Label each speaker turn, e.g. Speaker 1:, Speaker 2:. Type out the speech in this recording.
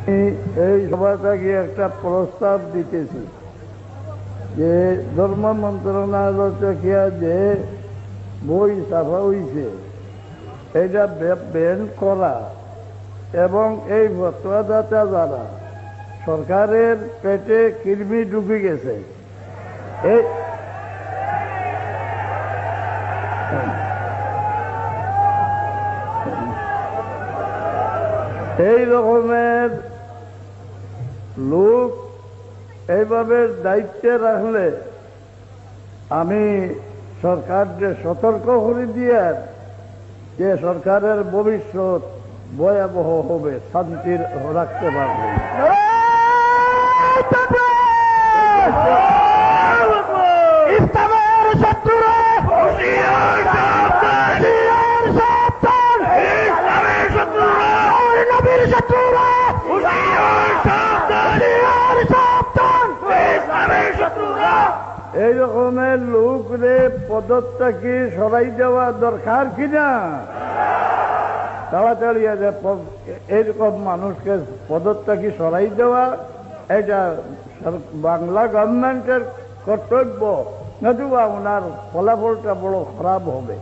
Speaker 1: এই সভা থেকে একটা প্রস্তাব দিতেছি যে ধর্ম মন্ত্রণালয় থেকে যে বই ছাপা হয়েছে এটা ব্যান করা এবং এই ফতোয়াদাতা যারা সরকারের পেটে কৃমি ঢুকে গেছে এই রকমের লোক এইভাবে দায়িত্বে রাখলে আমি সরকারকে সতর্ক করে দিয়ে যে সরকারের ভবিষ্যৎ ভয়াবহ হবে, শান্তির রাখতে পারবে। এই রকমের লোকরে পদত্যাগী সরাই দেওয়া দরকার কিনা? তাড়াতাড়ি এইরকম মানুষকে পদত্যাগী সরাই দেওয়া এটা বাংলা গভর্নমেন্টের কর্তব্য, নতুবা ওনার ফলাফলটা বড় খারাপ হবে।